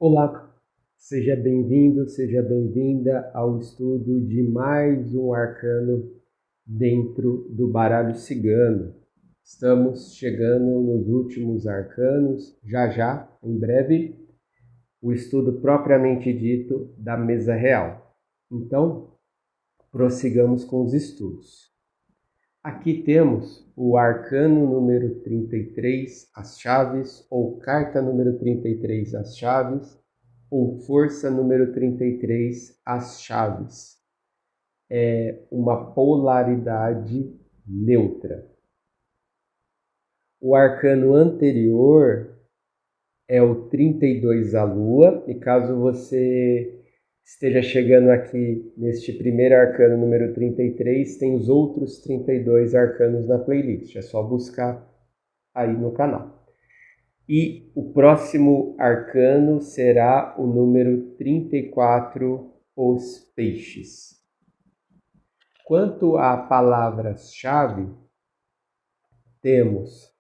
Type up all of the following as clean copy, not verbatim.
Olá, seja bem-vindo, seja bem-vinda ao estudo de mais um arcano dentro do baralho cigano. Estamos chegando nos últimos arcanos, já, em breve, o estudo propriamente dito da mesa real. Então, prossigamos com os estudos. Aqui temos o arcano número 33, as chaves, ou carta número 33, as chaves, ou força número 33, as chaves. É uma polaridade neutra. O arcano anterior é o 32, a lua, e caso você esteja chegando aqui neste primeiro arcano número 33, tem os outros 32 arcanos na playlist, é só buscar aí no canal. E o próximo arcano será o número 34, os peixes. Quanto à palavra-chave, temos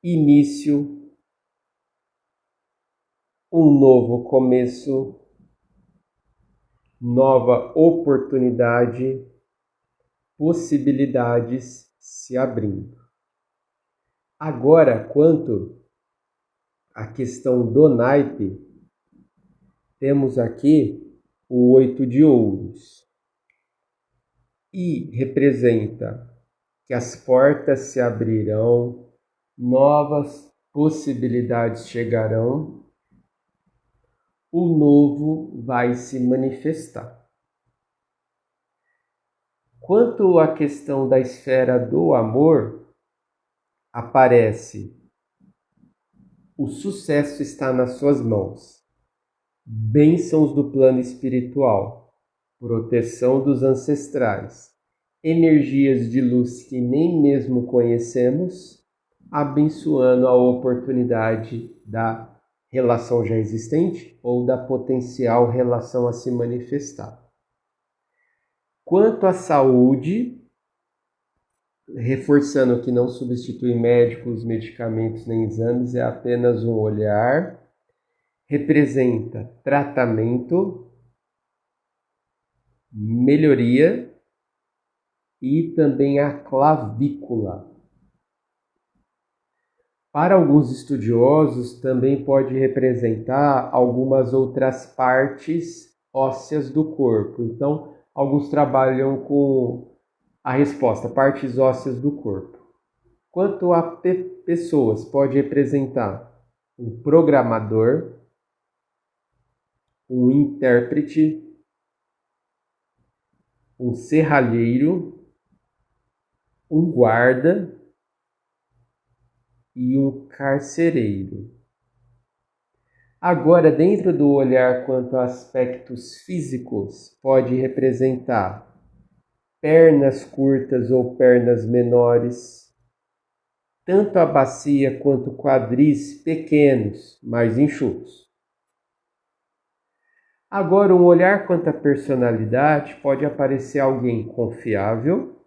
início, um novo começo, nova oportunidade, possibilidades se abrindo. Agora, quanto à questão do naipe, temos aqui o 8 de ouros e representa que as portas se abrirão, novas possibilidades chegarão, o novo vai se manifestar. Quanto à questão da esfera do amor, aparece: o sucesso está nas suas mãos, bênçãos do plano espiritual, proteção dos ancestrais, energias de luz que nem mesmo conhecemos, abençoando a oportunidade da relação já existente ou da potencial relação a se manifestar. Quanto à saúde, reforçando que não substitui médicos, medicamentos nem exames, é apenas um olhar, representa tratamento, melhoria e também a clavícula. Para alguns estudiosos, também pode representar algumas outras partes ósseas do corpo. Então, alguns trabalham com a resposta, partes ósseas do corpo. Quanto a pessoas, pode representar um programador, um intérprete, um serralheiro, um guarda e um carcereiro. Agora, dentro do olhar quanto a aspectos físicos, pode representar pernas curtas ou pernas menores, tanto a bacia quanto quadris pequenos, mais enxutos. Agora, um olhar quanto à personalidade, pode aparecer alguém confiável,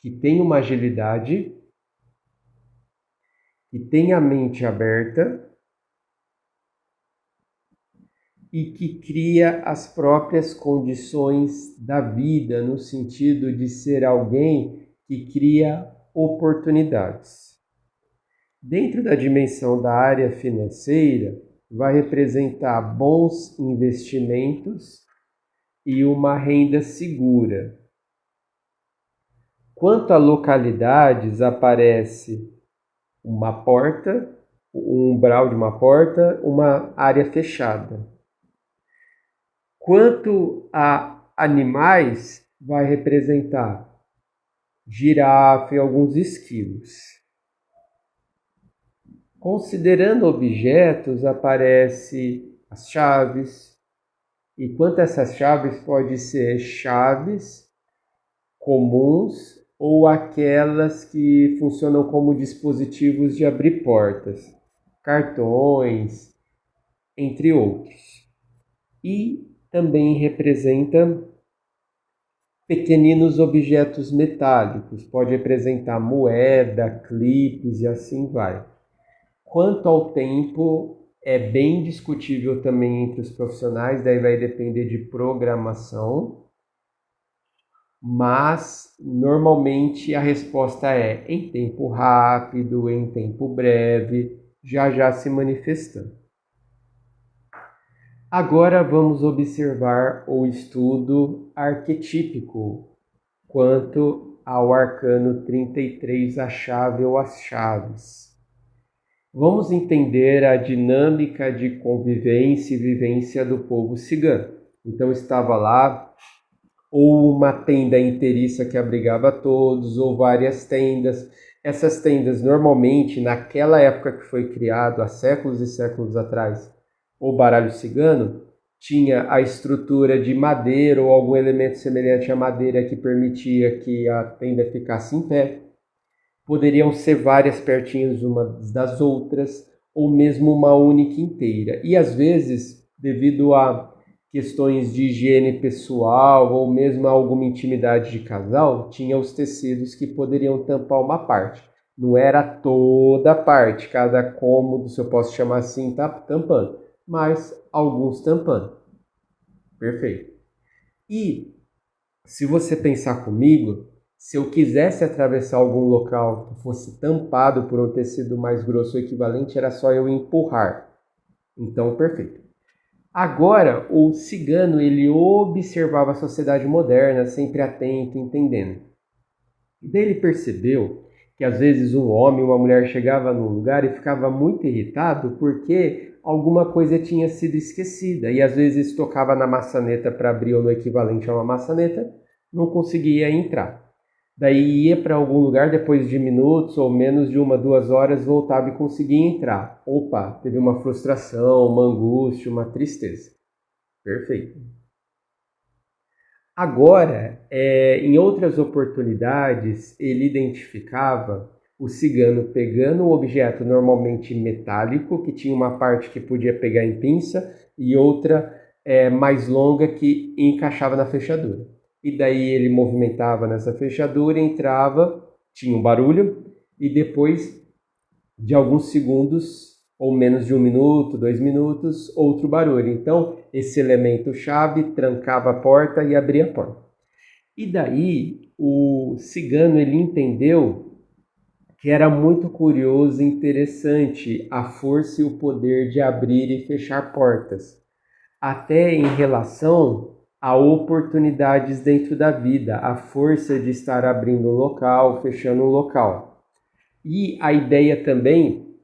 que tem uma agilidade, que tem a mente aberta e que cria as próprias condições da vida, no sentido de ser alguém que cria oportunidades. Dentro da dimensão da área financeira, vai representar bons investimentos e uma renda segura. Quanto a localidades, aparece uma porta, um umbral de uma porta, uma área fechada. Quanto a animais, vai representar girafa e alguns esquilos. Considerando objetos, aparece as chaves, e quanto a essas chaves, pode ser chaves comuns ou aquelas que funcionam como dispositivos de abrir portas, cartões, entre outros. E também representa pequeninos objetos metálicos, pode representar moeda, clipes e assim vai. Quanto ao tempo, é bem discutível também entre os profissionais, daí vai depender de programação, mas normalmente a resposta é em tempo rápido, em tempo breve, já se manifestando. Agora vamos observar o estudo arquetípico quanto ao arcano 33, a chave ou as chaves. Vamos entender a dinâmica de convivência e vivência do povo cigano. Então estava lá ou uma tenda inteiriça que abrigava todos, ou várias tendas. Essas tendas normalmente, naquela época que foi criado, há séculos e séculos atrás, o baralho cigano, tinha a estrutura de madeira ou algum elemento semelhante à madeira que permitia que a tenda ficasse em pé. Poderiam ser várias pertinhas umas das outras, ou mesmo uma única inteira. E às vezes, devido a questões de higiene pessoal ou mesmo alguma intimidade de casal, tinha os tecidos que poderiam tampar uma parte. Não era toda a parte, cada cômodo, se eu posso chamar assim, tá tampando, mas alguns tampando. Perfeito. E se você pensar comigo, se eu quisesse atravessar algum local que fosse tampado por um tecido mais grosso ou equivalente, era só eu empurrar. Então, perfeito. Agora, o cigano, ele observava a sociedade moderna, sempre atento, entendendo. E daí ele percebeu que às vezes um homem ou uma mulher chegava num lugar e ficava muito irritado porque alguma coisa tinha sido esquecida. E às vezes tocava na maçaneta para abrir ou no equivalente a uma maçaneta, não conseguia entrar. Daí ia para algum lugar, depois de minutos ou menos de 1, 2 horas, voltava e conseguia entrar. Opa, teve uma frustração, uma angústia, uma tristeza. Perfeito. Agora, em outras oportunidades, ele identificava o cigano pegando um objeto normalmente metálico, que tinha uma parte que podia pegar em pinça e outra mais longa que encaixava na fechadura. E daí ele movimentava nessa fechadura, entrava, tinha um barulho, e depois de alguns segundos, ou menos de 1 minuto, 2 minutos, outro barulho. Então, esse elemento chave trancava a porta e abria a porta. E daí, o cigano ele entendeu que era muito curioso e interessante a força e o poder de abrir e fechar portas, até em relação a oportunidades dentro da vida, a força de estar abrindo um local, fechando um local. E a ideia também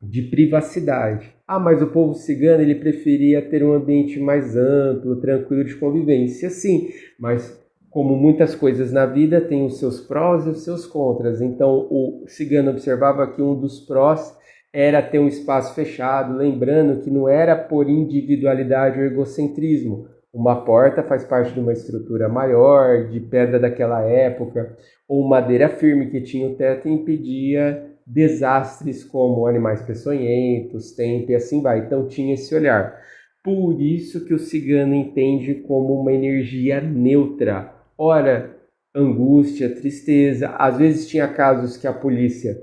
de privacidade. Mas o povo cigano ele preferia ter um ambiente mais amplo, tranquilo de convivência. Sim, mas como muitas coisas na vida, tem os seus prós e os seus contras. Então o cigano observava que um dos prós era ter um espaço fechado, lembrando que não era por individualidade ou egocentrismo. Uma porta faz parte de uma estrutura maior, de pedra daquela época, ou madeira firme que tinha o teto e impedia desastres como animais peçonhentos, tempo e assim vai. Então tinha esse olhar. Por isso que o cigano entende como uma energia neutra. Ora, angústia, tristeza. Às vezes tinha casos que a polícia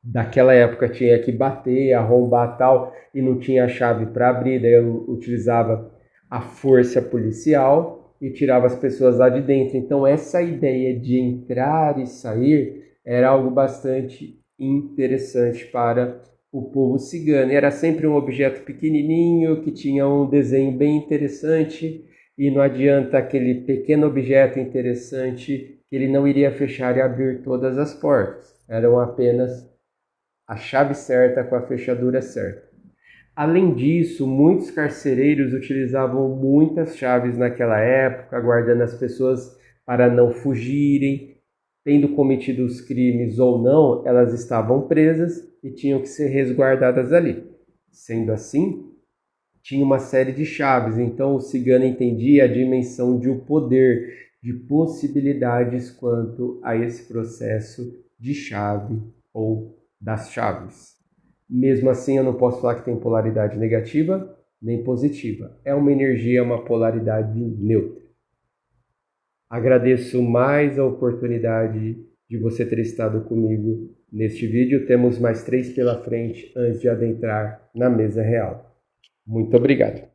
daquela época tinha que bater, arrombar tal, e não tinha a chave para abrir, daí eu utilizava a força policial e tirava as pessoas lá de dentro. Então essa ideia de entrar e sair era algo bastante interessante para o povo cigano. E era sempre um objeto pequenininho que tinha um desenho bem interessante, e não adianta aquele pequeno objeto interessante que ele não iria fechar e abrir todas as portas. Eram apenas a chave certa com a fechadura certa. Além disso, muitos carcereiros utilizavam muitas chaves naquela época, guardando as pessoas para não fugirem. Tendo cometido os crimes ou não, elas estavam presas e tinham que ser resguardadas ali. Sendo assim, tinha uma série de chaves, então o cigano entendia a dimensão de poder, de possibilidades quanto a esse processo de chave ou das chaves. Mesmo assim, eu não posso falar que tem polaridade negativa nem positiva. É uma energia, uma polaridade neutra. Agradeço mais a oportunidade de você ter estado comigo Neste vídeo temos mais 3 pela frente antes de adentrar na mesa real. Muito obrigado!